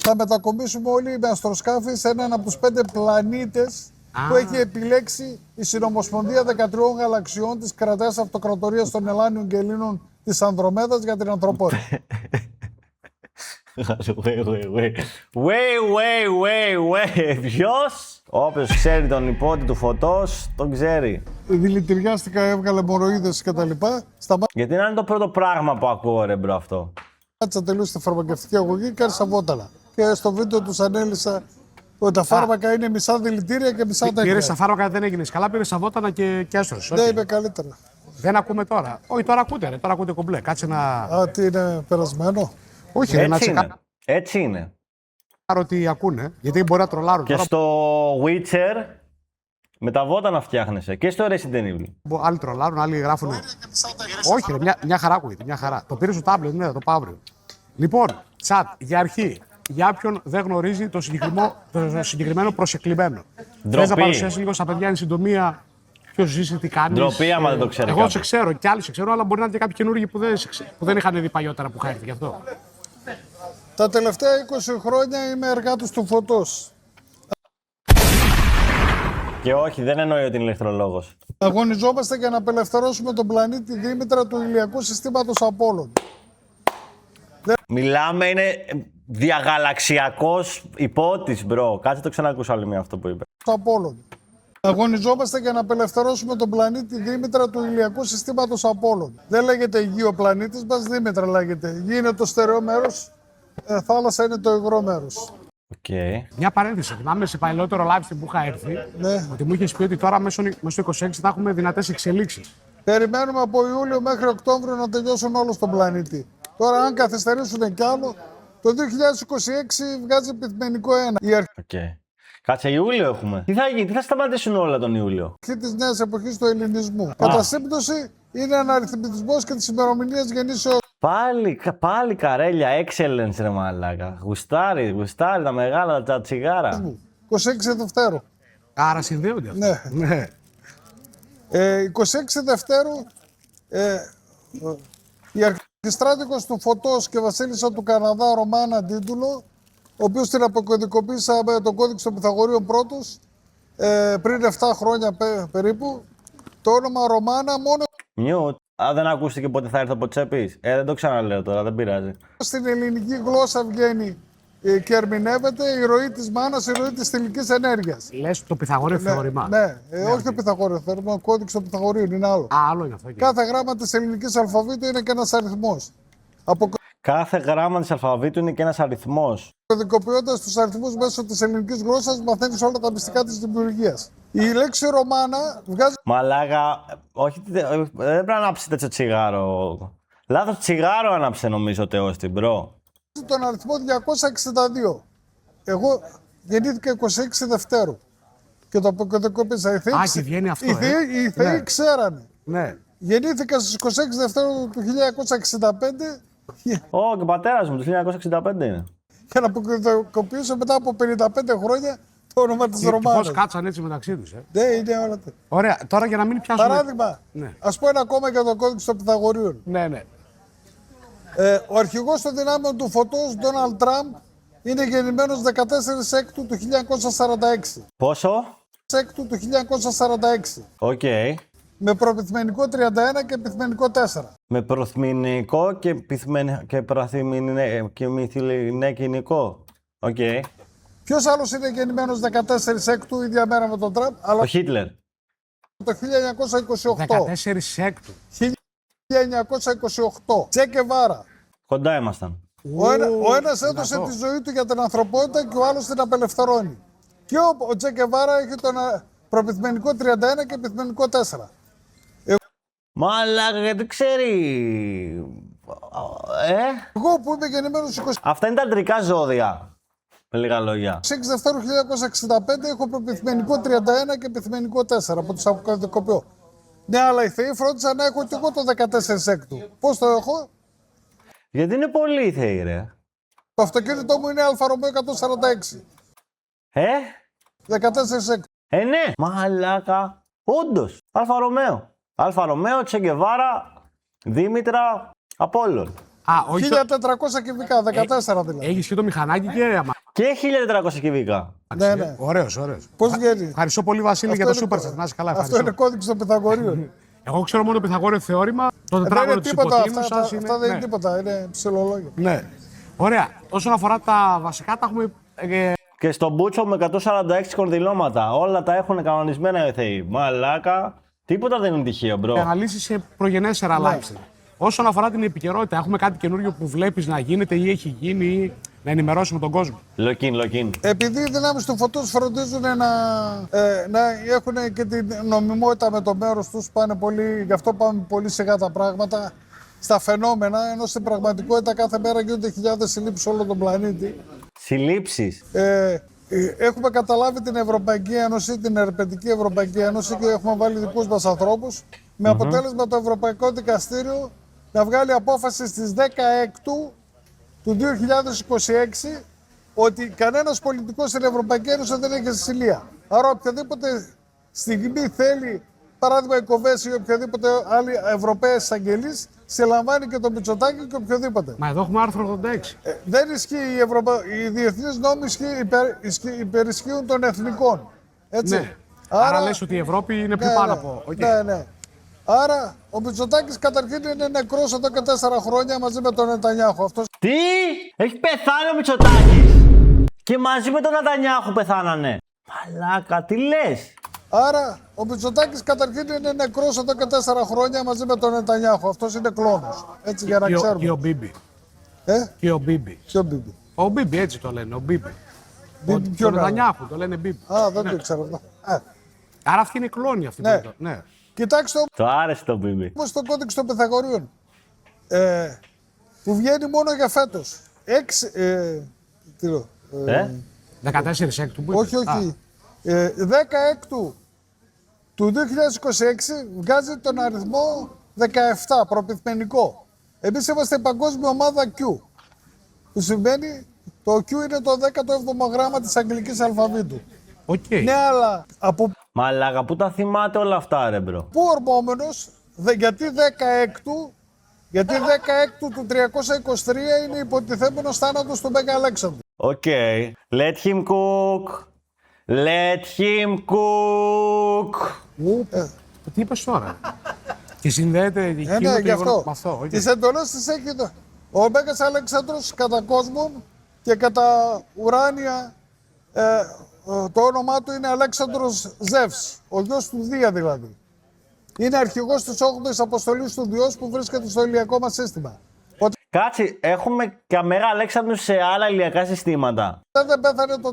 Θα μετακομίσουμε όλοι με αστροσκάφη σε έναν από τους 5 πλανήτες που έχει επιλέξει η Συνομοσπονδία 13 Γαλαξιών της Κρατέας Αυτοκρατορίας των Ελλάνιων και Ελλήνων της Ανδρομέδας για την ανθρωπότητα. Ποιος? Όποιος ξέρει τον υπότη του Φωτός, τον ξέρει. Δηλητηριάστηκα, έβγαλε μοροίδες κτλ. Γιατί να είναι το πρώτο πράγμα που ακούω, ρε μπρο, αυτό. Σταμάτησα τελείως τη φαρμακευτική αγωγή και άρχισα βότανα. Και στο βίντεο τους ανέλησα ότι τα φάρμακα είναι μισά δηλητήρια και μισά τέτοια. Πήρε τα φάρμακα, δεν έγινε καλά, πήρε τα βότανα και έστρωσε. Ναι, είμαι καλύτερα. Δεν ακούμε τώρα. Όχι, τώρα ακούτε, ρε, τώρα ακούτε κομπλέ. Κάτσε να. Α, τι είναι περασμένο. Όχι, ρε, να Έτσι είναι. τσεκάρω Έτσι είναι. ότι ακούνε, γιατί μπορεί να τρολάρουν. Και Τώρα, στο Witcher με τα βότανα φτιάχνεσαι. Και στο Resident Evil. άλλοι τρολάρουν, άλλοι γράφουν. Όχι, ρε, μια χαρά ακούγεται. Μια χαρά. Το πήρε στο τάμπλετ, ναι, θα το πάω αύριο. Λοιπόν, τσατ, για αρχή, για όποιον δεν γνωρίζει το συγκεκριμένο προσεκλημένο. Θες να παρουσιάσει λίγο στα παιδιά εν συντομία ποιο ζήσει, τι κάνει. Ντροπή άμα δεν το ξέρει. Εγώ σε ξέρω και άλλοι σε ξέρω, αλλά μπορεί να είναι και κάποιοι καινούργοι που δεν είχαν δει παλιότερα που είχα έρθει γι' αυτό. Τα τελευταία 20 χρόνια είμαι εργάτης του Φωτός. Και όχι, δεν εννοεί ότι είναι ηλεκτρολόγος. Αγωνιζόμαστε για να απελευθερώσουμε τον πλανήτη Δήμητρα του ηλιακού συστήματος Απόλλων. Μιλάμε, είναι διαγαλαξιακός υπότης, μπρο. Κάτσε το ξανακούσω άλλη μία αυτό που είπε. Απόλλων. Αγωνιζόμαστε για να απελευθερώσουμε τον πλανήτη Δήμητρα του ηλιακού συστήματος Απόλλων. Δεν λέγεται Γη ο πλανήτης μας, Δήμητρα λέγεται. Γη είναι το στερεό μέρος, θάλασσα είναι το υγρό μέρος. Okay. Μια παρένθεση. Θυμάμαι σε παλαιότερο live stream που είχα έρθει Ναι. ότι μου είχε πει ότι τώρα μέσα στο 26 θα έχουμε δυνατές εξελίξεις. Περιμένουμε από Ιούλιο μέχρι Οκτώβριο να τελειώσουν όλο στον πλανήτη. Τώρα, αν καθυστερήσουν κι άλλο, το 2026 βγάζει πυθμενικό 1. Η Okay. Κάτσε Ιούλιο έχουμε. Τι θα γίνει, τι θα σταματήσουν όλα τον Ιούλιο. αρχή της νέας εποχής του ελληνισμού. Κατά σύμπτωση, είναι αναριθμητισμός και τις ημερομηνίες γεννήσεως. Πάλι καρέλια, excellence ρε μαλάκα. Γουστάρι τα μεγάλα τα τσιγάρα. 26 Δευτέρου. Άρα συνδέονται αυτά. Ναι. 26 Δευτέρου, η αρχιστράτηγος του Φωτός και βασίλισσα του Καναδά Ρωμάνα Ντίντουλο, ο οποίος την αποκωδικοποίησα με τον κώδικο των Πυθαγορίων πρώτος, πριν 7 χρόνια περίπου, το όνομα Ρωμάνα μόνο Μιούτ. Δεν ακούστηκε πότε θα έρθει από Τσέπης. Δεν το ξαναλέω τώρα, δεν πειράζει. στην ελληνική γλώσσα βγαίνει και ερμηνεύεται η ροή της μάνας, η ροή της θηλυκής ενέργειας. Λες το Πυθαγόριο θεώρημα. Ναι, όχι το Πυθαγόριο θεώρημα, ο κώδικος των Πυθαγορίων είναι άλλο. Άλλο είναι αυτό. Κάθε γράμμα της ελληνικής αλφαβήτου είναι και ένας αριθμός. Κάθε γράμμα της αλφαβήτου είναι και ένας αριθμός. Αποκωδικοποιώντας τους αριθμούς μέσω της ελληνικής γλώσσας, μαθαίνεις όλα τα μυστικά της δημιουργίας. Η λέξη Ρωμάνα βγάζει Μαλάκα, όχι, δεν πρέπει να ανάψει τέτοιο τσιγάρο. Λάθος τσιγάρο ανάψε νομίζω ο Θεός την, μπρο. τον αριθμό 262. Εγώ γεννήθηκα 26 Δευτέρου και το αποκωδικοποίησα. Και βγαίνει αυτό, Οι θεοί Ναι. ξέρανε. Ναι. Γεννήθηκα στις 26 Δευτέρου του 1965 Ω, και ο πατέρας μου, το 1965 είναι. για να αποκωδικοποιήσω μετά από 55 χρόνια το όνομα της Πώς Ρωμάνας. κάτσαν έτσι μεταξύ τους. Ναι, είναι όλα τα. Ωραία, τώρα για να μην πιάσουμε. Παράδειγμα, Ναι. ας πω ένα ακόμα για τον κώδικο των Πυθαγορίων. Ναι. Ο αρχηγός των δυνάμεων του Φωτός, Ντόναλντ Τραμπ, είναι γεννημένος 14 Έκτου του 1946. Πόσο? Έκτου του 1946. Οκ. Με προπυθμενικό 31 και πυθμενικό 4. Με προθυμηνικό και μυθυλινέκινικό. Οκ. Ποιος άλλος είναι γεννημένος 14 Έκτου, ίδια μέρα με τον Τραμπ, αλλά Ο Χίτλερ. το 1928. 14 έκτου. 1928. Τσε Γκεβάρα. Κοντά ήμασταν. Ο ένας έδωσε δυνατό. τη ζωή του για την ανθρωπότητα και ο άλλος την απελευθερώνει. Και ο Τσε Γκεβάρα έχει τον προπυθμενικό 31 και πυθμενικό 4. Μαλάκα, γιατί ξέρει. Εγώ που είμαι γεννημένος 26 Αυτά είναι τα αντρικά ζώδια. Με λίγα λόγια. Δευτέρου 1965 έχω προπυθμενικό 31 και πυθμενικό 4 από τους αποκωδικοποιώ. Ναι, αλλά οι θεοί φρόντισαν να έχω και εγώ το 14 Έκτου. Πώς το έχω? Γιατί είναι πολύ θεοί, ρε. Το αυτοκίνητό μου είναι Αλφα Ρωμαίο 146. 14 Έκτου. Ναι. Μαλάκα. Όντως. Αλφα Ρωμαίο. Αλφα Ρωμαίο, Τσε Γκεβάρα, Δήμητρα, Απόλλων. Α, όχι. 1400 κυβικά, 14 δηλαδή. Έχεις και το μηχανάκι και άμα. Και 1400 κυβικά. Ναι, ναι. Ωραίος, ωραίος. Πώς βγαίνει. Ευχαριστώ πολύ, Βασίλη, για το Super Chat. Να είσαι καλά, Αυτό ευχαριστώ. είναι κώδικος των Pythagorean. Εγώ ξέρω μόνο το Pythagorean θεώρημα, το Δεν τετράγωνο είναι της τίποτα υποτίμου αυτά. σας είναι. Αυτά δεν είναι Ναι. τίποτα. Είναι ψιλολόγια. Ναι. Ωραία. Όσον αφορά τα βασικά, τα έχουμε. Και στον Μπούτσο με 146 κορδιλώματα. Όλα τα έχουν κανονισμένα οι Θεοί. Μαλάκα. Τίποτα δεν είναι τυχαίο, μπρο. Αναλύσει σε προγενέστερα Ναι. lifestyle. Όσον αφορά την επικαιρότητα, έχουμε κάτι καινούριο που βλέπει να γίνεται ή έχει γίνει ή να ενημερώσουμε τον κόσμο. Λοκίν, λοκίν. Επειδή οι δυνάμεις του φωτός φροντίζουν να έχουν και την νομιμότητα με το μέρος τους, πάνε πολύ, γι' αυτό πάμε πολύ σιγά τα πράγματα, στα φαινόμενα, ενώ στην πραγματικότητα κάθε μέρα γίνονται χιλιάδες συλλήψεις σε όλο τον πλανήτη. Συλλήψεις. Έχουμε καταλάβει την Ευρωπαϊκή Ένωση, την Ερπετική Ευρωπαϊκή Ένωση και έχουμε βάλει δικούς μας ανθρώπους, με αποτέλεσμα το Ευρωπαϊκό Δικαστήριο να βγάλει απόφαση στις 16 του 2026 ότι κανένας πολιτικός στην Ευρωπαϊκή Ένωση δεν έχει ασυλία. Άρα οποιαδήποτε στιγμή θέλει, παράδειγμα η Κοβέση ή οποιαδήποτε άλλη Ευρωπαίος εισαγγελής, συλλαμβάνει και τον Μητσοτάκη και οποιοδήποτε. Μα εδώ έχουμε άρθρο 86. Δεν ισχύει οι διεθνείς νόμοι υπερισχύουν των εθνικών. Έτσι. Ναι. Άρα λες ότι η Ευρώπη είναι πιο πάνω από. Οκ. Ναι, ναι. Άρα ο Μητσοτάκης καταρχήν είναι νεκρός εδώ και 4 χρόνια μαζί με τον Νετανιάχου. Αυτός Τι! Έχει πεθάνει ο Μητσοτάκης! Και μαζί με τον Νατανιάχου πεθάνανε. Μαλάκα, τι λες! Άρα ο Μητσοτάκης καταρχήν είναι νεκρός εδώ και 4 χρόνια μαζί με τον Νετανιάχου. Αυτός είναι κλόνος. Έτσι για να ξέρουμε. Και ο Μπίμπι. Ε? Και ο Μπίμπι. Ποιο Μπίμπι? Ο Μπίμπι, έτσι το λένε. Ο Μπίμπι. Μπίμπι Ο ποιο να είναι? Νετανιάχου το λένε Μπίμπι. Α, δεν το ξέρω αυτό. Άρα αυτή είναι κλόνη αυτή. Ναι. Ναι. Κοιτάξτε Το άρεσε το μπίμπι. όμως το κώδικο των Pythagorean. Που βγαίνει μόνο για φέτος. 6. Τι λέω. 14 έκτου που Όχι, είπες. όχι. 10 έκτου του 2026 βγάζει τον αριθμό 17, προπυθμενικό. Εμείς είμαστε η παγκόσμια ομάδα Q. Που σημαίνει το Q είναι το 17ο γράμμα της αγγλικής αλφαβήτου. Οκ. Ναι, αλλά από Μαλάκα, πού τα θυμάται όλα αυτά, ρε μπρο. πού ορμόμενος, γιατί 16 γιατί 16 του 323 είναι υποτιθέμενος θάνατος του Μέγα Αλέξανδρου. Οκ. Let him cook. Let him cook. Τι είπες τώρα. Και συνδέεται εκείνο Ναι, το γι' γεγονός αυτό. με αυτό. οκ. Τις εντολές τις έχει ο Μέγας Αλέξανδρος κατά κόσμον και κατά ουράνια. Το όνομά του είναι Αλέξανδρος Ζεύς, ο γιος του Δία δηλαδή. Είναι αρχηγός της 8ης αποστολής του Διός που βρίσκεται στο ηλιακό μας σύστημα. Κάτσε, έχουμε καμέρα Αλέξανδρου σε άλλα ηλιακά συστήματα. Όταν δεν πέθανε το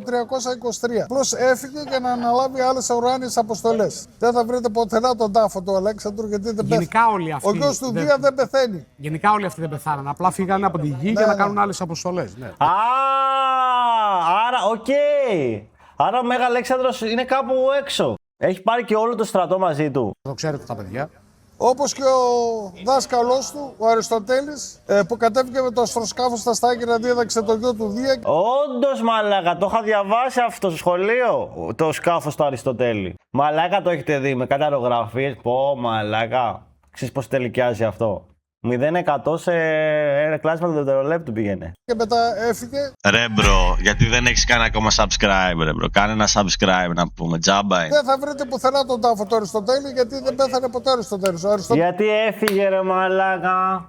323. Απλώς έφυγε για να αναλάβει άλλες ουράνιες αποστολές. Δεν θα βρείτε πουθενά τον τάφο του Αλέξανδρου γιατί δεν πέθανε. Γενικά όλοι αυτοί. Ο γιος του Δία δεν πεθαίνει. Γενικά όλοι αυτοί δεν πεθάναν. Απλά φύγανε από τη γη για να ναι. κάνουν άλλες αποστολές. Ναι. Α, άρα, οκ. Άρα ο Μέγα Αλέξανδρος είναι κάπου έξω. Έχει πάρει και όλο το στρατό μαζί του. Το ξέρετε τα παιδιά. Όπως και ο δάσκαλός του, ο Αριστοτέλης, που κατέβηκε με το αστροσκάφος στα Στάγυρα, δίδαξε το γιο του Δία. Όντως, μαλάκα, το είχα διαβάσει αυτό στο σχολείο. Το σκάφος του Αριστοτέλη. Μαλάκα, το έχετε δει με κάτι αερογραφίες. Πω, μαλάκα. Ξέρεις πώς τελικιάζει αυτό. 0% σε ένα κλάσμα του δευτερολέπτου πήγαινε. Και μετά έφυγε. Ρε μπρο, γιατί δεν έχεις κάνει ακόμα subscribe ρε μπρο. Κάνε ένα subscribe να πούμε, τζάμπα είναι. Δεν θα βρείτε πουθενά τον τάφο του Αριστοτέλη γιατί δεν πέθανε ποτέ ο Αριστοτέλης. Ο Αριστοτέλης Γιατί έφυγε, ρε μαλάκα.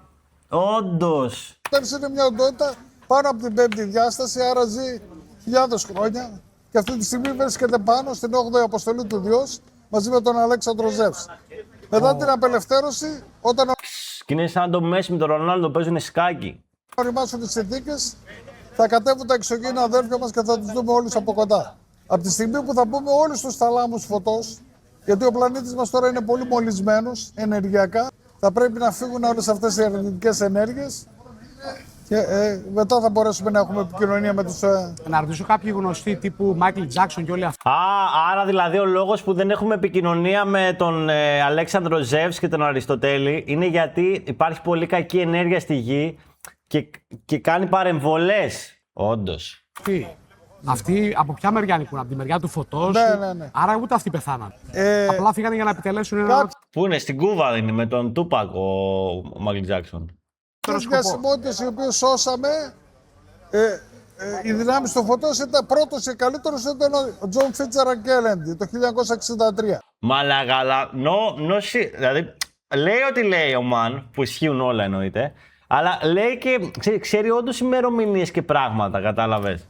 Όντως. είναι μια οντότητα πάνω από την πέμπτη διάσταση, άρα ζει χιλιάδες χρόνια. Και αυτή τη στιγμή βρίσκεται πάνω στην 8η αποστολή του Διός μαζί με τον Αλέξανδρο Ζεύς. Μετά την απελευθέρωση, όταν Και είναι σαν το Μέση με τον Ρονάλντο παίζουν σκάκι. οριμάσουν τις συνθήκες, θα κατέβουν τα εξωγήινα αδέρφια μας και θα τους δούμε όλους από κοντά. Από τη στιγμή που θα πούμε όλους τους θαλάμους φωτός, γιατί ο πλανήτης μας τώρα είναι πολύ μολυσμένος ενεργειακά, θα πρέπει να φύγουν όλες αυτές οι αρνητικές ενέργειες και μετά θα μπορέσουμε να έχουμε επικοινωνία με τους... Να ρωτήσω κάποιοι γνωστοί τύπου Michael Jackson και όλοι αυτοί. Α, άρα δηλαδή ο λόγος που δεν έχουμε επικοινωνία με τον Αλέξανδρο Ζεύς και τον Αριστοτέλη είναι γιατί υπάρχει πολύ κακή ενέργεια στη γη και κάνει παρεμβολές. Όντως. Αυτοί από ποια μεριά ανήκουν, από τη μεριά του φωτός. Ναι. Άρα ούτε αυτοί πεθάναν. Απλά φύγανε για να επιτελέσουν ένα. Κάποιοι Πού είναι, στην Κούβα είναι με τον Τούπακ ο Μάικλ Τζάκσον. διασημότητες οι οποίες σώσαμε οι δυνάμεις του φωτός ήταν πρώτος και καλύτερος ήταν ο Τζον Φίτσεραλντ Κέννεντι το 1963. Μαλάκα, αλλά δηλαδή λέει ότι λέει ο Μαν, που ισχύουν όλα εννοείται, αλλά λέει και ξέρει όντως ημερομηνίες και πράγματα, κατάλαβες.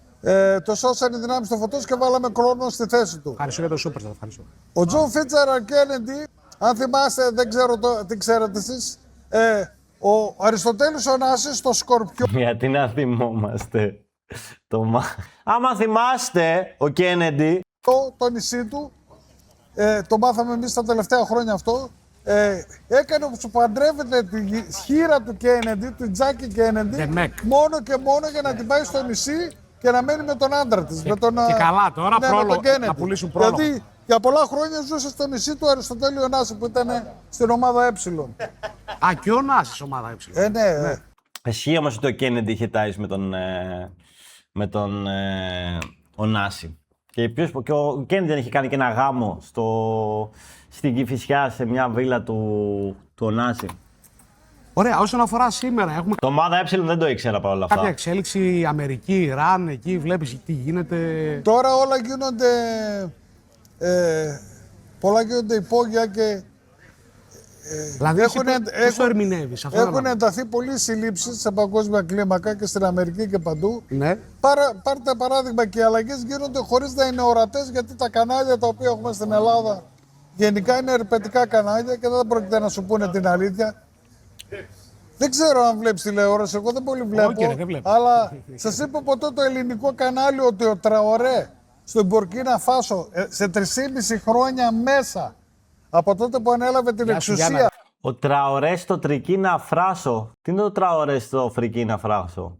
Το σώσαν οι δυνάμεις του φωτός και βάλαμε χρόνο στη θέση του. Ευχαριστώ για το σούπερ, σας ευχαριστώ. Ο Τζον Φίτσεραλντ Κέννεντι, αν θυμάστε, δεν ξέρω τι ξέρετε εσείς, ο Αριστοτέλης Ωνάσης στο Σκορπιό. Γιατί να θυμόμαστε. Άμα θυμάστε, ο Κέννεντι. Το νησί του, το μάθαμε εμείς τα τελευταία χρόνια αυτό, έκανε όπως παντρεύεται τη χείρα του Κέννεντι, του Τζάκι Κέννεντι, μόνο και μόνο για να την πάει στο νησί και να μένει με τον άντρα της. Και καλά, τώρα πρόλογο, να πουλήσουν πρόλογο. Δηλαδή για πολλά χρόνια ζούσε στο νησί του Αριστοτέλη Ωνάση που ήταν στην ομάδα Ε. Α, και ο Νάσης ομάδα Ε. Ναι. Εσύ όμως ότι ο Κέννεντι είχε τάεις με τον Ωνάση. Και ο Κέννεντι δεν είχε κάνει και ένα γάμο στην Κηφισιά σε μια βίλα του Ωνάση. Ωραία, όσον αφορά σήμερα, έχουμε Το ομάδα δεν το ήξερα παρόλα αυτά. κάποια εξέλιξη Αμερική, Ιράν, εκεί βλέπεις τι γίνεται. Τώρα όλα γίνονται, πολλά γίνονται υπόγεια και Δηλαδή, πώς το ερμηνεύεις αυτό? έχουν ενταθεί πολλοί συλλήψεις σε παγκόσμια κλίμακα και στην Αμερική και παντού. Ναι. Πάρτε παράδειγμα και οι αλλαγές γίνονται χωρίς να είναι ορατές, γιατί τα κανάλια τα οποία έχουμε στην Ελλάδα γενικά είναι ερπετικά κανάλια και δεν πρόκειται να σου πούνε την αλήθεια. Δεν ξέρω αν βλέπεις τηλεόραση, εγώ δεν πολύ βλέπω. Όχι, δεν βλέπω. Αλλά σας είπε ποτέ το ελληνικό κανάλι ότι ο Τραορέ στον Μπουρκίνα Φάσο σε 3,5 χρόνια μέσα από τότε που ανέλαβε την εξουσία. Ο Τραορέ στο Τρικίνα Φράσο. Τι είναι το Τραορέ στο Φρικίνα Φράσο?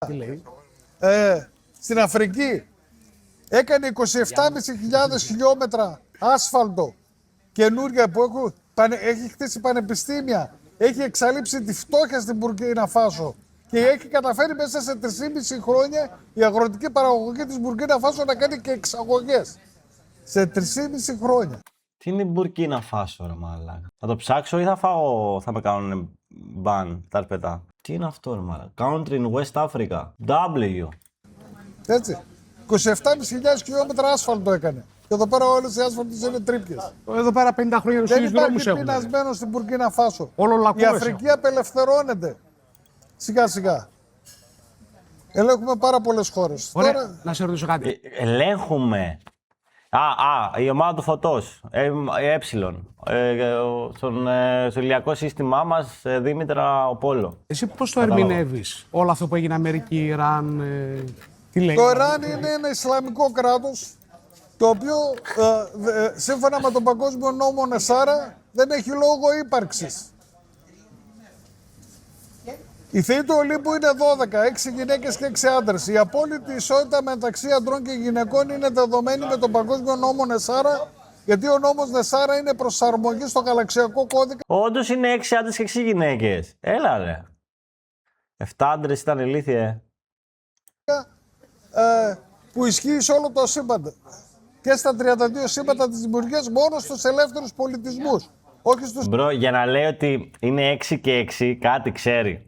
Τι λέει? Στην Αφρική έκανε 27.500 χιλιόμετρα άσφαλτο καινούργια που έχει χτίσει πανεπιστήμια. Έχει εξαλείψει τη φτώχεια στην Μπουρκίνα Φάσο και έχει καταφέρει μέσα σε 3,5 χρόνια η αγροτική παραγωγή της Μπουρκίνα Φάσο να κάνει και εξαγωγές. Σε 3,5 χρόνια. Τι είναι η Μπουρκίνα Φάσο, ρε μαλάκα? Θα το ψάξω ή θα με κάνουν μπαν τα αρπετά? Τι είναι αυτό, ρε μαλάκα? Country in West Africa. W. Έτσι. 27.500 χιλιόμετρα άσφαλτο έκανε. Και εδώ πέρα όλες οι άσφαλτες είναι τρύπιες. Εδώ πέρα 50 χρόνια Δεν στους δρόμους υπάρχει έχουν. πεινασμένο στην Μπουρκίνα Φάσο. Όλο Η λακκούες Αφρική απελευθερώνεται. Σιγά σιγά. Ελέγχουμε πάρα πολλές χώρες. Ωραία, Τώρα, να σε ρωτήσω κάτι. Ελέγχουμε. Η ομάδα του Φωτός. Στο ηλιακό σύστημά μας, Δήμητρα Οπόλο. Εσύ πώς το ερμηνεύεις όλο αυτό που έγινε Αμερική, Ιράν, τι λέει? το Ιράν είναι ένα Ισλαμικό κράτος το οποίο σύμφωνα με τον Παγκόσμιο Νόμο Νεσάρα δεν έχει λόγο ύπαρξης. Η θεή του Ολύμπου είναι 12, 6 γυναίκες και 6 άντρες. Η απόλυτη ισότητα μεταξύ αντρών και γυναικών είναι δεδομένη με τον Παγκόσμιο Νόμο Νεσάρα, γιατί ο νόμος Νεσάρα είναι προσαρμογή στο γαλαξιακό κώδικα. Όντως είναι 6 άντρες και 6 γυναίκες. Έλα ρε. 7 άντρες ήταν ηλίθιε. Που ισχύει σε όλο το σύμπαντα. Και στα 32 σύμπαντα της δημιουργίας μόνο στους ελεύθερους πολιτισμούς. Όχι στους... Μπρο, για να λέει ότι είναι 6 και 6, κάτι ξέρει.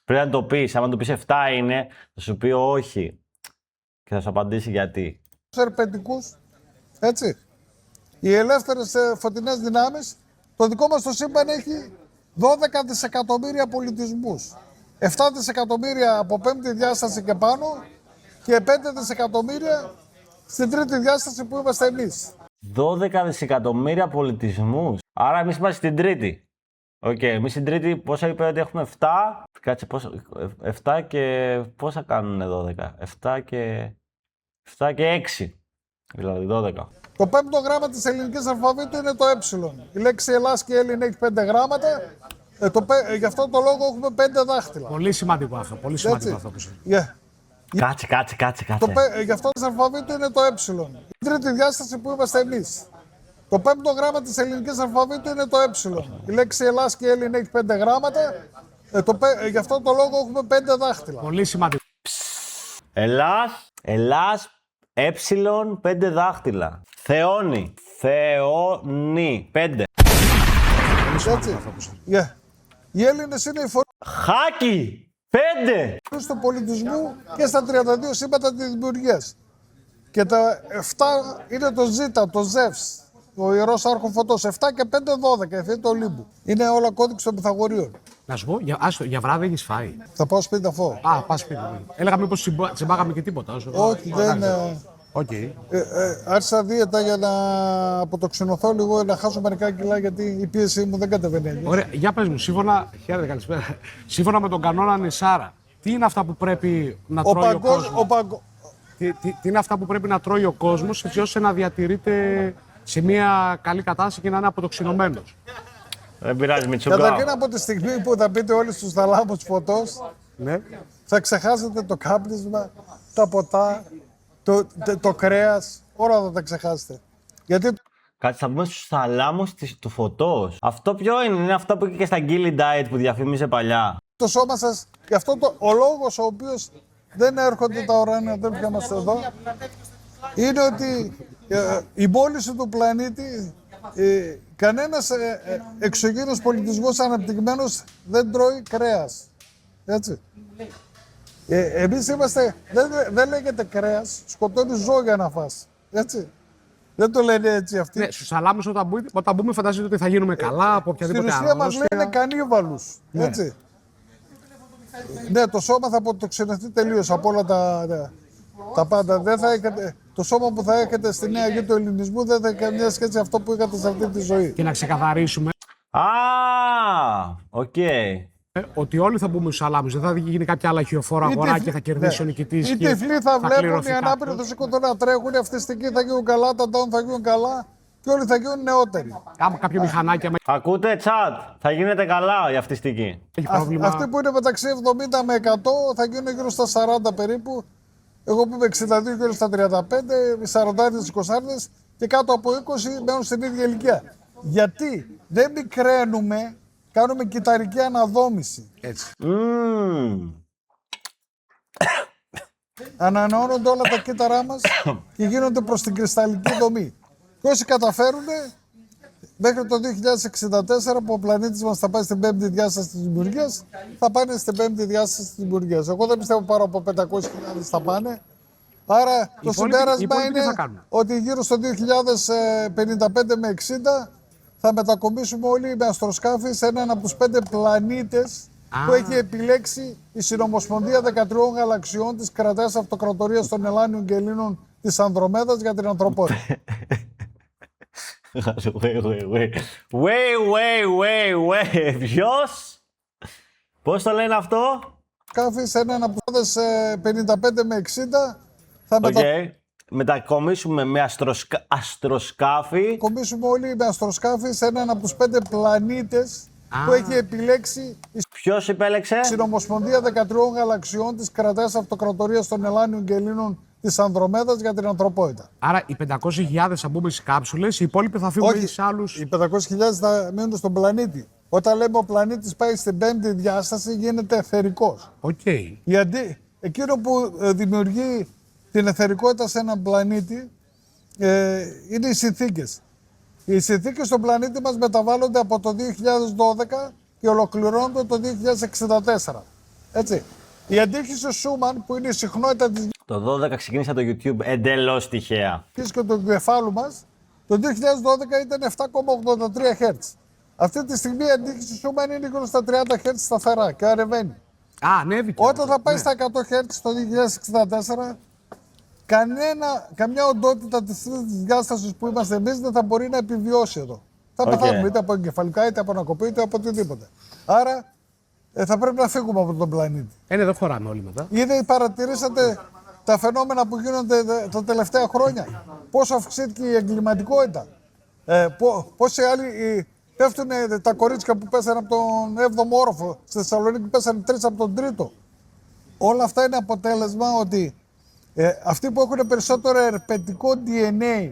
Πρέπει να το πεις. Αν το πεις 7 είναι, θα σου πει όχι. Και θα σου απαντήσει γιατί. ερπετικούς, έτσι. Οι ελεύθερες φωτεινές δυνάμεις, το δικό μας το σύμπαν έχει 12 δισεκατομμύρια πολιτισμούς. 7 δισεκατομμύρια από πέμπτη διάσταση και πάνω και 5 δισεκατομμύρια στην τρίτη διάσταση που είμαστε εμείς. 12 δισεκατομμύρια πολιτισμούς. Άρα εμείς είμαστε στην τρίτη. Οκ, εμείς στην τρίτη πόσα είπε ότι έχουμε 7. Κάτσε πόσα. 7 και πόσα κάνουν 12. 7 και 6. Δηλαδή 12. Το πέμπτο γράμμα της ελληνικής αλφαβήτου είναι το ε. Η λέξη Ελλάς και Έλλην έχει 5 γράμματα. Γι' αυτό το λόγο έχουμε 5 δάχτυλα. Πολύ σημαντικό αυτό. Πολύ σημαντικό αυτό που Κάτσε. Γι' αυτό της αλφαβήτου είναι το ε. Η τρίτη διάσταση που είμαστε εμείς. Το πέμπτο γράμμα της ελληνικής αλφαβήτου είναι το ε. Η λέξη Ελλάς και Έλλην έχει 5 γράμματα. Γι' αυτό το λόγο έχουμε 5 δάχτυλα. Πολύ σημαντικό. Ελλάς, 5 δάχτυλα. Θεώνη, 5. Έτσι. Οι Έλληνες είναι η φωνή. Χάκι, 5! του πολιτισμού και στα 32 σύμπαντα της δημιουργίας. Και τα 7 είναι το Ζήτα, το Ζεύς, ο Ιερός Άρχον Φωτός. 7 και 5, 12, εφή του Ολύμπου. Είναι όλα κώδικες των Πυθαγορείων. Να σου πω, για βράδυ έχεις φάει. Θα πάω σπίτι να φάω. Α, πας σπίτι. Έλεγα μήπως τσιμπάγαμε και τίποτα. Όχι, δεν. Οκ. Άρχισα δίαιτα για να αποτοξινωθώ λίγο, να χάσω μερικά κιλά γιατί η πίεση μου δεν κατεβαίνει. Ωραία, για πες μου, χαίρετε, καλησπέρα. Σύμφωνα με τον κανόνα Νησάρα, τι είναι αυτά που πρέπει να τρώει ο κόσμος? Τι είναι αυτά που πρέπει να τρώει ο κόσμος έτσι ώστε να διατηρείται σε μια καλή κατάσταση και να είναι αποτοξινωμένος? Δεν πειράζει, Μητσουκά. Καταρχήν από τη στιγμή που θα πείτε όλοι στους θαλάμους Φωτός, Ναι. θα ξεχάσετε το κάπνισμα, τα ποτά, το κρέας, όλα θα τα ξεχάσετε. Γιατί Κάτι θα πούμε στους θαλάμους του Φωτός. Αυτό ποιο είναι αυτό που είχε και στα Gilly Diet που διαφήμιζε παλιά? το σώμα σας, γι' αυτό ο λόγος ο οποίος δεν έρχονται τα ουράνια αδέλφια μας εδώ, είναι ότι η μόλυνση του πλανήτη, κανένας εξωγήινος πολιτισμός αναπτυγμένος δεν τρώει κρέας. Έτσι. Εμείς είμαστε, δεν λέγεται κρέας, σκοτώνει ζώο για να φας. Έτσι. Δεν το λένε έτσι αυτοί. Ναι, στους θαλάμους όταν μπούμε φαντάζεται ότι θα γίνουμε καλά από οποιαδήποτε Στην ουσία μας αρρώστια. λένε κανίβαλους. Ναι. Έτσι. Ναι, το σώμα θα αποτοξινωθεί τελείως από όλα τα πάντα. Δεν θα έχετε, το σώμα που θα έχετε στη νέα γη του ελληνισμού δεν θα έχει καμία σχέση με αυτό που είχατε σε αυτή τη ζωή. Και να ξεκαθαρίσουμε Α, οκ. ότι όλοι θα μπούμε στους θαλάμους. Δεν θα γίνει κάποια άλλα χιοφόρα αγορά και θα κερδίσει ο νικητής. Οι και τυφλοί θα βλέπουν, κληρωθεί οι ανάπηροι κάποιος. θα σηκωθούν να τρέχουν, οι αυτιστικοί θα γίνουν καλά, τα ντάουν θα γίνουν καλά και όλοι θα γίνουν νεότεροι. Άμα κάποιο μηχανάκι άμα Ακούτε, chat. Θα γίνετε καλά η αυτιστική. έχει πρόβλημα. Αυτοί που είναι μεταξύ 70 με 100 θα γίνουν γύρω στα 40 περίπου. Εγώ που είμαι 62 γύρω στα 35, οι 40 οι 20 και κάτω από 20 μένουν στην ίδια ηλικία. Γιατί δεν μικραίνουμε, κάνουμε κυταρική αναδόμηση. Έτσι. Ανανεώνονται όλα τα κύτταρά μας και γίνονται προς την κρυσταλλική δομή. Και όσοι καταφέρουν, μέχρι το 2064 που ο πλανήτης μας θα πάει στην πέμπτη διάσταση της δημιουργίας, θα πάνε στην πέμπτη διάσταση της δημιουργίας. Εγώ δεν πιστεύω πάνω από 500.000 θα πάνε. Άρα το συμπέρασμα υπόλοιποι τι θα είναι κάνουν? ότι γύρω στο 2055 με 60 θα μετακομίσουμε όλοι με αστροσκάφη σε έναν από τους 5 πλανήτες που έχει επιλέξει η Συνομοσπονδία 13 Γαλαξιών της Κρατέας Αυτοκρατορίας των Ελλάνιων και Ελλήνων της Ανδρομέδας για την ανθρωπότητα. Wait. Ποιος? Πώς το λένε αυτό? Σκάφη σε έναν από τους 55 με 60 θα Οκ. Μετακομίσουμε με αστροσκάφη. μετακομίσουμε όλοι με αστροσκάφη σε έναν από τους 5 πλανήτες που έχει επιλέξει η Ποιος επέλεξε? Συνομοσπονδία 13 Γαλαξιών της Κρατέας Αυτοκρατορίας των Ελλάνιων και Ελλήνων της Ανδρομέδας για την ανθρωπότητα. Άρα οι 500.000 θα μπούμε στις κάψουλες, οι υπόλοιποι θα φύγουν Όχι, σε άλλους. οι 500.000 θα μείνουν στον πλανήτη. Όταν λέμε ο πλανήτης πάει στην πέμπτη διάσταση γίνεται εθερικός. Οκ. Γιατί εκείνο που δημιουργεί την εθερικότητα σε έναν πλανήτη είναι οι συνθήκες. Οι συνθήκες στον πλανήτη μας μεταβάλλονται από το 2012 και ολοκληρώνονται το 2064. Έτσι. Η αντίχηση Σούμαν που είναι η συχνότητα της Το 12 ξεκίνησα το YouTube εντελώς τυχαία. γης και του εγκεφάλου μας, το 2012 ήταν 7,83 Hz. Αυτή τη στιγμή η αντίχηση Σούμαν είναι γύρω στα 30 Hz σταθερά και ανεβαίνει. Α, ανέβηκε. Όταν θα πάει Ναι. στα 100 Hz το 2064, καμιά οντότητα της τρίτης διάστασης που είμαστε εμείς δεν θα μπορεί να επιβιώσει εδώ. Θα πεθάνουμε είτε από εγκεφαλικά, είτε από ανακοπή, είτε από οτιδήποτε. Άρα θα πρέπει να φύγουμε από τον πλανήτη. Ναι, δεν χωράμε όλοι μετά. Ήδη παρατηρήσατε τα φαινόμενα που γίνονται τα τελευταία χρόνια. Πόσο αυξήθηκε η εγκληματικότητα. Πόσοι άλλοι πέφτουν τα κορίτσια που πέσανε από τον 7ο όροφο. Στη Θεσσαλονίκη πέσανε 3 από τον 3ο. Όλα αυτά είναι αποτέλεσμα ότι αυτοί που έχουν περισσότερο ερπετικό DNA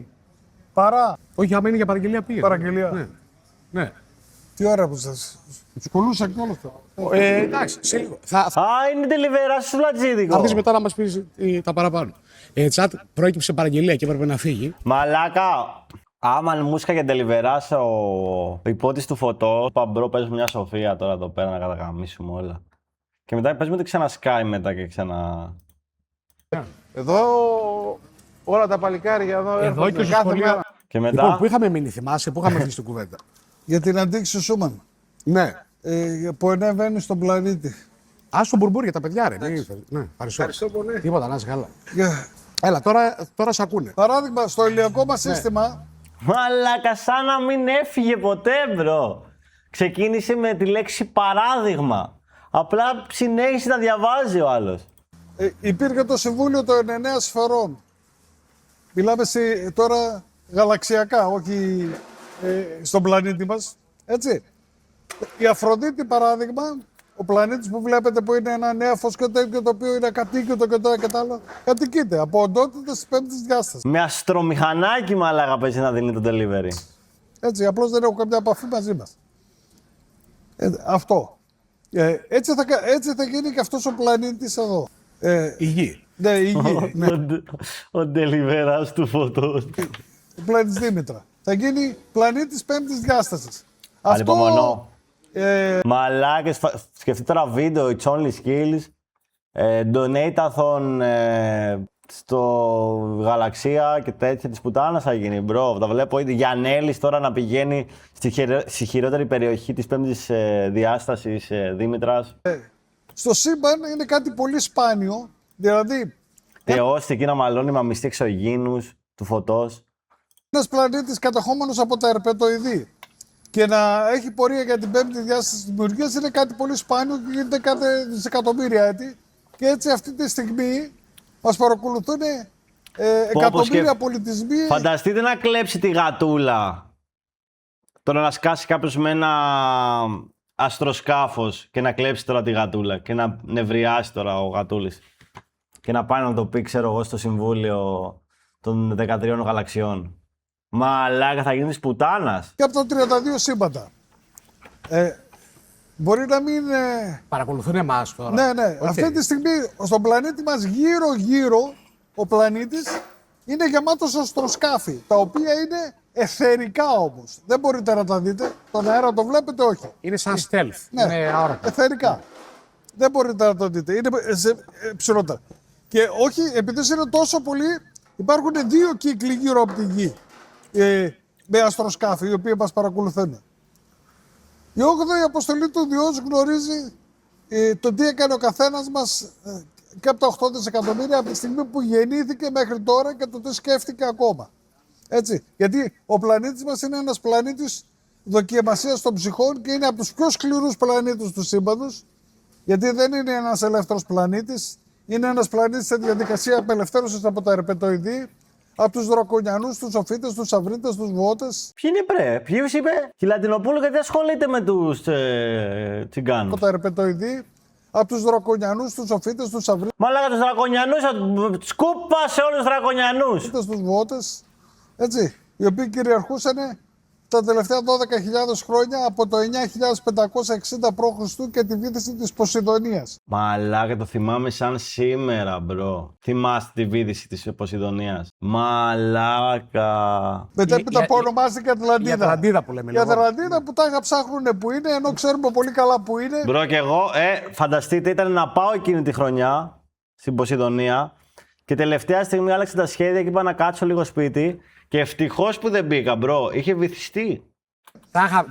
παρά. Όχι, άμα είναι για παραγγελία πήγε. Παραγγελία. Ναι. Ναι. Τι ώρα που σας. Τους κολούσα και όλα αυτά. Εντάξει, σε λίγο. Θα Είναι τελειβερά σου φλατζίδικο. έρθεις μετά να μας πεις τα παραπάνω. Τσάτ, προέκυψε παραγγελία και έπρεπε να φύγει. Μαλάκα, άμα μου είχα για τελειβεράς ο υπότης του Φωτό, παμπρό, πες μια σοφία τώρα εδώ πέρα να κατακαμίσουμε όλα. Και μετά πες μου ότι ξανασκάει μετά και ξανά. Εδώ όλα τα παλικάρια εδώ Εδώ έρχονται και στο κάθε σχολείο. μέρα. Και μετά. Λοιπόν, πού είχαμε μείνει, θυμάσαι, πού είχαμε βγει στην κουβέντα. Για την αντίξη Σούμαν Ναι. που ανεβαίνει στον πλανήτη. Α τον μπουρμπούρ για τα παιδιά, ρε. Ναι, ευχαριστώ. Ευχαριστώ πολύ. Τίποτα, να είσαι καλά. Για- Έλα, τώρα σε ακούνε. Παράδειγμα, στο ηλιακό μας σύστημα, Μαλάκα, σαν να μην έφυγε ποτέ, μπρο. Ξεκίνησε με τη λέξη παράδειγμα. Απλά συνέχισε να διαβάζει ο άλλος. υπήρχε το Συμβούλιο των 9 Σφαιρών. Μιλάμε τώρα γαλαξιακά, όχι στον πλανήτη μας. Έτσι. Η Αφροδίτη, παράδειγμα, ο πλανήτης που βλέπετε που είναι ένα νέαφος και τέτοιο το οποίο είναι ακατοίκητο και το και το άλλο, κατοικείται από οντότητες της πέμπτης διάστασης. Με αστρομηχανάκι, μαλάκα, παίζει να δίνει το delivery. Έτσι, απλώς δεν έχω καμιά επαφή μαζί μας. Αυτό. Έτσι θα γίνει και αυτός ο πλανήτης εδώ. Η γη. Ναι, η γη. Ο deliverάς του φωτός. Ο πλανήτης Δήμητρα. Θα γίνει πλανήτης πέμπτης διάστασης. Ανυπομονώ. Μαλάκες, σκεφτείτε τώρα βίντεο, it's only skills. Donate-a-thon στο γαλαξία και τέτοια της πουτάνας θα γίνει, μπρο. Τα βλέπω ήδη. Γιαννέλης τώρα να πηγαίνει στη χειρότερη περιοχή της πέμπτης διάστασης Δήμητρας. Στο σύμπαν είναι κάτι πολύ σπάνιο. Δηλαδή, Θεός εκεί να μαλώνει με μυστή εξωγήινους του φωτός. ένας πλανήτης κατεχόμενος από τα ερπετοειδή και να έχει πορεία για την πέμπτη διάσταση της δημιουργίας είναι κάτι πολύ σπάνιο και γίνεται κάθε δισεκατομμύρια έτη. Και έτσι αυτή τη στιγμή μας παρακολουθούν εκατομμύρια πολιτισμοί. Φανταστείτε να κλέψει τη γατούλα. Τώρα να σκάσει κάποιος με ένα αστροσκάφος και να κλέψει τώρα τη γατούλα και να νευριάσει τώρα ο γατούλης. Και να πάει να το πει, ξέρω εγώ, στο Συμβούλιο των 13 Γαλαξιών. Μαλάκα, θα γίνει της πουτάνας. Και από τα 32 σύμπαντα. Μπορεί να μην... Παρακολουθούν εμάς τώρα. Ναι, ναι. Οκ. Αυτή τη στιγμή στον πλανήτη μας γύρω-γύρω ο πλανήτης είναι γεμάτος αστροσκάφη, τα οποία είναι εθερικά όμως. Δεν μπορείτε να τα δείτε. Τον αέρα το βλέπετε, όχι. Είναι σαν stealth. Ναι, Είναι αόρατο. εθερικά. Δεν μπορείτε να το δείτε. Είναι ψηλότερα. Και όχι, επειδή είναι τόσο πολύ, υπάρχουν 2 κύκλοι γύρω από τη Γη με αστροσκάφη, οι οποίοι μας παρακολουθούν. Η 8η αποστολή του Διός γνωρίζει το τι έκανε ο καθένας μας και από τα 8 δισεκατομμύρια από τη στιγμή που γεννήθηκε μέχρι τώρα και το τι σκέφτηκε ακόμα. Έτσι. Γιατί ο πλανήτης μας είναι ένας πλανήτης δοκιμασίας των ψυχών και είναι από τους πιο σκληρούς πλανήτες του σύμπαντος, γιατί δεν είναι ένας ελεύθερος πλανήτης, είναι ένας πλανήτης σε διαδικασία απελευθέρωσης από τα ερπετοειδή, από τους δρακονιανούς, τους οφίτες, τους αυρίτες, τους βότες, Ποιοι είναι πρέ, ποιος είπε, η Λατινοπούλου γιατί ασχολείται με τους τσιγκάνους. από τα ερπετοειδή, από τους δρακονιανούς, τους οφίτες, τους αυρίτες, Μαλάκα τους δρακονιανούς, σκούπα σε όλους τους δρακονιανούς. τους βότες, έτσι, οι οποίοι κυριαρχούσαν τα τελευταία 12.000 χρόνια από το 9.560 π.Χ. και τη βύθιση της Ποσειδονίας. Μαλάκα, το θυμάμαι σαν σήμερα, μπρο. Θυμάστε τη βύθιση της Ποσειδονίας. Μαλάκα. Μετέπειτα που ονομάστηκε Ατλαντίδα. Η Ατλαντίδα που λέμε Η λίγο. Ατλαντίδα που τα ψάχνουν που είναι, ενώ ξέρουμε πολύ καλά που είναι. Μπρο και εγώ, φανταστείτε, ήταν να πάω εκείνη τη χρονιά στην Ποσειδονία και τελευταία στιγμή άλλαξε τα σχέδια και είπα να κάτσω λίγο σπίτι και ευτυχώς που δεν μπήκα, μπρο. Είχε βυθιστεί.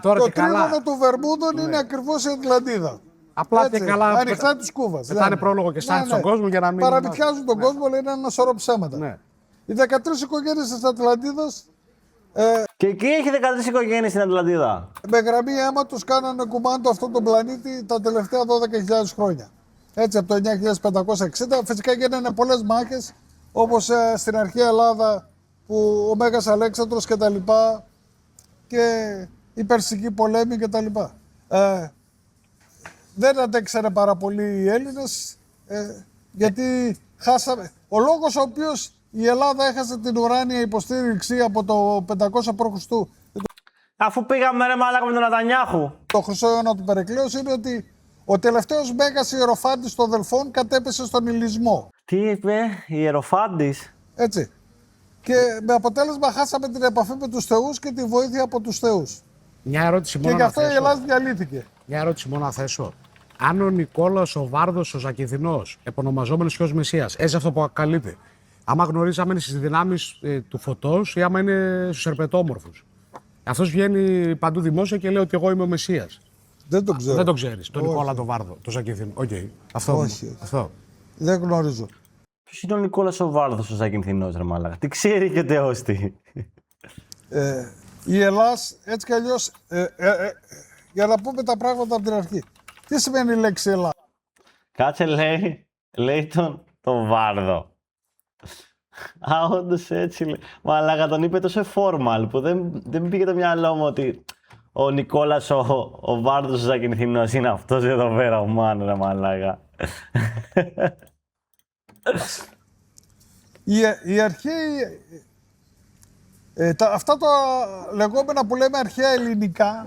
Τώρα Το και καλά. τρίγωνο των Βερμούδων είναι ακριβώς η Ατλαντίδα. Απλά και Έτσι, καλά. ανοιχτά της Κούβας. Πετάνε πρόλογο και στάχτη στον κόσμο για να μην. Παραμυθιάζουν τον κόσμο, λένε ένα σωρό ψέματα. Ναι. Οι 13 οικογένειες της Ατλαντίδας Και εκεί έχει 13 οικογένειες στην Ατλαντίδα. με γραμμή αίμα τους κάνανε κουμάντο αυτόν τον πλανήτη τα τελευταία 12.000 χρόνια. Έτσι, από το 9.560. Φυσικά γίνανε πολλές μάχες, όπως στην αρχαία Ελλάδα που ο Μέγας Αλέξανδρος και τα λοιπά και η Περσική πολέμη και τα λοιπά. Δεν αντέξανε πάρα πολύ οι Έλληνες γιατί χάσαμε. Ο λόγος ο οποίος η Ελλάδα έχασε την ουράνια υποστήριξη από το 500 π.Χ. Αφού πήγαμε ρε μαλάκα με τον Νατανιάχου. το χρυσό αιώνα του Περικλέους είναι ότι ο τελευταίος Μέγας Ιεροφάντης των Δελφών κατέπεσε στον Ηλισμό. Τι είπε, Ιεροφάντης. Έτσι. Και με αποτέλεσμα χάσαμε την επαφή με τους θεούς και τη βοήθεια από τους θεούς. Μια ερώτηση Και μόνο γι' να αυτό η θέσω. Ελλάδα διαλύθηκε. Μια ερώτηση μόνο να θέσω. αν ο Νικόλαος ο Βάρδος ο Ζακυνθινός, επωνομαζόμενος και ως Μεσσίας, έτσι αυτό που καλείται, άμα γνωρίζει άμα είναι στις δυνάμεις του Φωτός ή άμα είναι στους ερπετόμορφους. Αυτός βγαίνει παντού δημόσια και λέει ότι εγώ είμαι ο Μεσσίας. Δεν το ξέρω. Δεν το ξέρεις, τον Όχι. Νικόλα τον Βάρδο, τον Ζακυνθινό. Οκ. Αυτό. Όχι. Αυτό. Δεν γνωρίζω. Ποιος είναι ο Νικόλας ο Βάρδος ο Ζακυνθινός, ρε μαλάκα. Τι ξέρει και τεός τι. Η Ελλάς, έτσι κι αλλιώς, για να πούμε τα πράγματα από την αρχή. Τι σημαίνει η λέξη Ελλάδα? Κάτσε λέει τον Βάρδο. Α, όντως έτσι λέει. Μαλάκα τον είπε τόσο formal που δεν πήγε το μυαλό μου ότι ο Νικόλας ο Βάρδος ο Ζακυνθινός είναι αυτός εδώ πέρα ο Μάν, ρε μαλάκα. Οι αρχαίοι, αυτά τα λεγόμενα που λέμε αρχαία ελληνικά,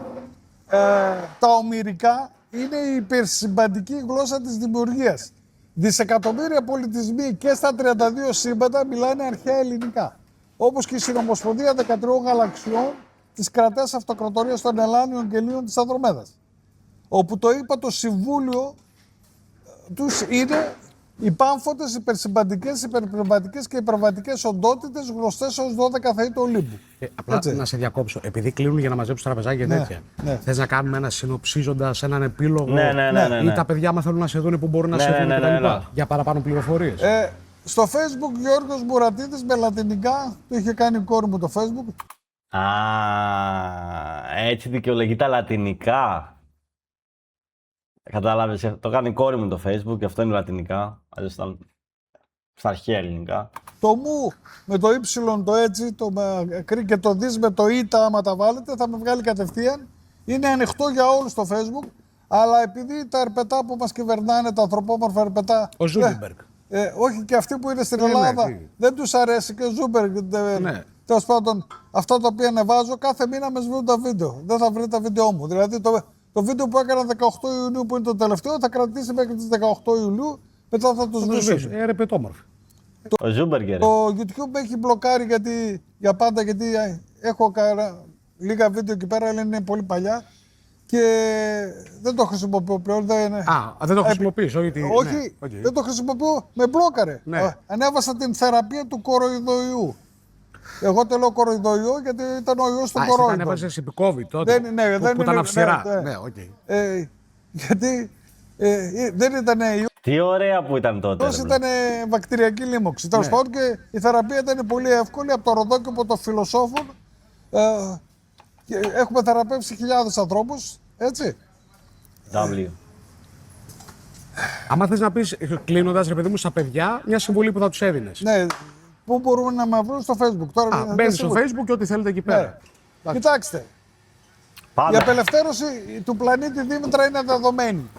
τα ομηρικά, είναι η υπερσυμπαντική γλώσσα της δημιουργίας. Δισεκατομμύρια πολιτισμοί και στα 32 σύμπαντα μιλάνε αρχαία ελληνικά. Όπως και η Συνομοσπονδία 13 Γαλαξιών της κρατέας αυτοκρατορίας των Ελλάνιων και Ελλήνων της Ανδρομέδας. Όπου το ύπατο συμβούλιο τους είναι οι πάμφωτες, υπερσυμπαντικές, υπερπνευματικές και υπερβατικές οντότητες γνωστές ως 12 θεοί του Ολύμπου. Απλά Έτσι. να σε διακόψω. Επειδή κλείνουν για να μαζέψουν τραπεζάκια και Ναι, τέτοια. ναι. Θες να κάνουμε ένα συνοψίζοντας, έναν επίλογο. Ναι. Ή τα παιδιά, άμα θέλουν να σε δουν, που μπορούν να σε δουν ναι. κτλ. Για παραπάνω πληροφορίες. Στο Facebook Γιώργος Μουρατίδης με λατινικά, το είχε κάνει η κόρη μου το Facebook. Α, έτσι δικαιολογεί τα λατινικά. Κατάλαβες, το κάνει η κόρη μου το Facebook και αυτό είναι λατινικά. Αλλιώς ήταν στα αρχαία ελληνικά. Το μου με το Y, το έτσι, το κρύ και το δις με το ήτα, άμα τα βάλετε, θα με βγάλει κατευθείαν. Είναι ανοιχτό για όλους στο Facebook, αλλά επειδή τα ερπετά που μας κυβερνάνε, τα ανθρωπόμορφα ερπετά. Ο Ζούγκερμπεργκ. Όχι και αυτοί που είναι στην Ναι, Ελλάδα, ναι. δεν τους αρέσει και ο Ζούμπεργκ. Ναι. Τέλος πάντων, αυτά τα οποία ανεβάζω, κάθε μήνα με σβήνουν τα βίντεο. Δεν θα βρει τα βίντεο μου. Δηλαδή, το βίντεο που έκανα 18 Ιουνίου, που είναι το τελευταίο, θα κρατήσει μέχρι τις 18 Ιουλίου, μετά θα το σβήσω. Ρεπετόμορφο. Ο Ζούμπεργκερ. Το YouTube με έχει μπλοκάρει για πάντα, γιατί έχω λίγα βίντεο εκεί πέρα, αλλά είναι πολύ παλιά και δεν το χρησιμοποιώ πλέον. Δεν το χρησιμοποιείς, όχι. Όχι, Ναι, οκ. δεν το χρησιμοποιώ, με μπλόκαρε. Ναι. Ανέβασα την θεραπεία του κοροϊδοϊού. Εγώ το λέω κοροϊδοϊό γιατί ήταν ο ιός του Εσύ τα κορόιδο. ανέβαζες επί COVID τότε. Που ήταν αυστηρά. Ναι, οκ. Γιατί δεν ήταν ιός, Τι ωραία που ήταν τότε. ρε, ήταν βακτηριακή λίμωξη. Τέλος πάντων και η θεραπεία ήταν πολύ εύκολη από το Ροδόκηπο των φιλοσόφων. Και έχουμε θεραπεύσει χιλιάδες ανθρώπους, έτσι. W. Άμα θες να πεις, κλείνοντας, ρε παιδί μου, στα παιδιά, μια συμβουλή που θα τους έδινες. Ναι, πού μπορούμε να με βρουν στο Facebook. Τώρα, Μπαίνεις στο Facebook και ό,τι θέλετε εκεί πέρα. Ναι. Κοιτάξτε, η Πάμε. απελευθέρωση του πλανήτη Δήμητρα είναι δεδομένη.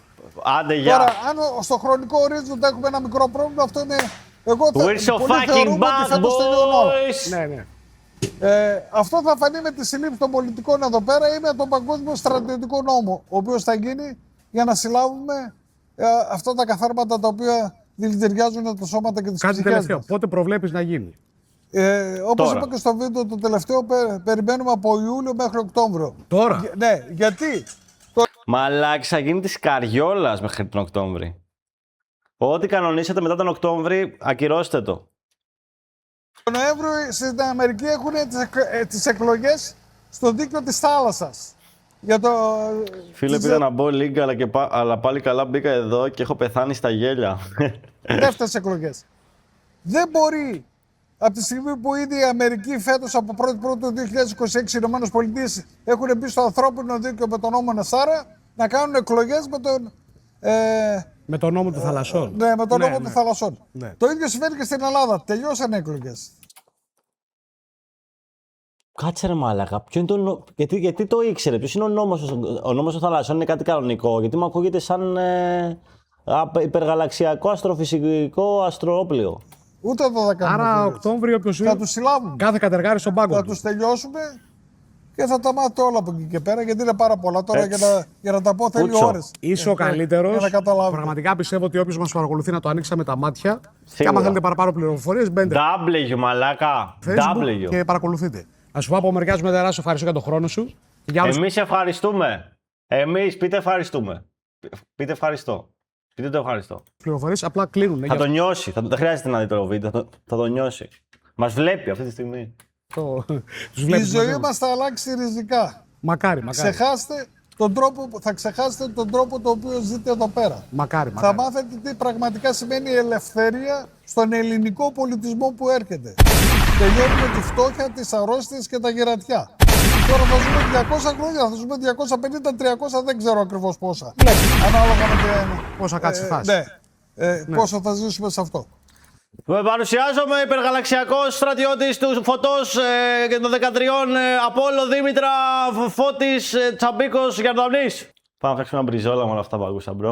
Άντε, γεια. Τώρα, αν στο χρονικό ορίζοντα έχουμε ένα μικρό πρόβλημα, αυτό είναι. Εγώ We're so πολλοί fucking θεωρούμε ότι bad, φέτος τελειώνουν όλα. boys. Ναι. Αυτό θα φανεί με τη συλλήψη των πολιτικών εδώ πέρα ή με τον Παγκόσμιο Στρατιωτικό Νόμο, ο οποίος θα γίνει για να συλλάβουμε αυτά τα καθάρματα τα οποία δηλητηριάζουν τα σώματα και τις Κάτι ψυχές τελευταίο. μας. Πότε προβλέπεις να γίνει? Όπως Τώρα. είπα και στο βίντεο το τελευταίο, περιμένουμε από Ιούλιο μέχρι Οκτώβριο. Τώρα. Ναι, γιατί Μαλάκι, θα γίνει τη καριόλα μέχρι τον Οκτώβρη. Ό,τι κανονίσετε μετά τον Οκτώβρη, ακυρώστε το. τον Νοέμβριο στην Αμερική έχουν τις εκλογές στο δίκαιο της θάλασσας. Για το... Φίλε, πήγα να μπω λίγκα, αλλά πάλι καλά μπήκα εδώ και έχω πεθάνει στα γέλια. Δεύτερες εκλογές. Δεν μπορεί από τη στιγμή που ήδη η Αμερική φέτος από 1η του 2026 οι ΗΠΑ έχουν μπει στο ανθρώπινο δίκαιο με τον νόμο Νασάρα να κάνουν εκλογές με τον. Με τον νόμο των θαλασσών. Ναι, με τον νόμο των θαλασσών. Ναι. Το ίδιο συμβαίνει και στην Ελλάδα. Τελειώσαν οι εκλογές. Κάτσε ρε μάλακα, ποιο είναι γιατί το ήξερε, ποιος είναι ο νόμος των θαλασσών, είναι κάτι κανονικό, γιατί μου ακούγεται σαν υπεργαλαξιακό αστροφυσικό αστροόπλιο. Ούτε εδώ θα κάνουμε. Άρα, εκλογές. Οκτώβριο, ποιος Θα τους συλλάβουμε. κάθε κατεργάρι στον πάγκο Θα του. τους τελειώσουμε και θα τα μάθετε όλα από εκεί και πέρα, γιατί είναι πάρα πολλά τώρα για να τα πω θέλει Πούτσο. ώρες. Είσαι ο καλύτερος. Για να καταλάβετε. Πραγματικά πιστεύω ότι όποιος μας παρακολουθεί να το ανοίξαμε τα μάτια. Και Σίγουρα. άμα θέλετε παραπάνω πληροφορίες, μπαίνετε W, μαλάκα. στο Facebook W. και παρακολουθείτε. Να σου πω από μερικάς με τεράστιο ευχαριστώ για τον χρόνο σου. Και για όλους Εμείς ευχαριστούμε. Εμείς πείτε ευχαριστούμε. Πείτε ευχαριστώ. Πείτε το ευχαριστώ. Πληροφορίες απλά κλείνουν. Θα το νιώσει. Δεν χρειάζεται να δει το βίντεο. Θα το νιώσει. Μας βλέπει αυτή τη στιγμή. Τους Η βλέπεις ζωή μαζεύουν. μας θα αλλάξει ριζικά. Μακάρι, μακάρι. Θα ξεχάσετε τον τρόπο το οποίο ζείτε εδώ πέρα. Μακάρι, Θα μακάρι. μάθετε τι πραγματικά σημαίνει η ελευθερία στον ελληνικό πολιτισμό που έρχεται. Τελειώνουμε τη φτώχεια, τις αρρώστιες και τα γερατιά. Τώρα θα ζούμε 200 χρόνια, θα ζούμε 250-300, δεν ξέρω ακριβώς πόσα. Ανάλογα με την... Πόσα κάτσει φάση. Ναι. Πόσο θα ζήσουμε σε αυτό. Με παρουσιάζομαι υπεργαλαξιακός στρατιώτης του Φωτός και των 13 Απόλλω Δήμητρα Φώτης Τσαμπίκος Γιαρδαμνής. Πάμε να φτιάξουμε ένα μπριζόλα με όλα αυτά που ακούσα, μπρο.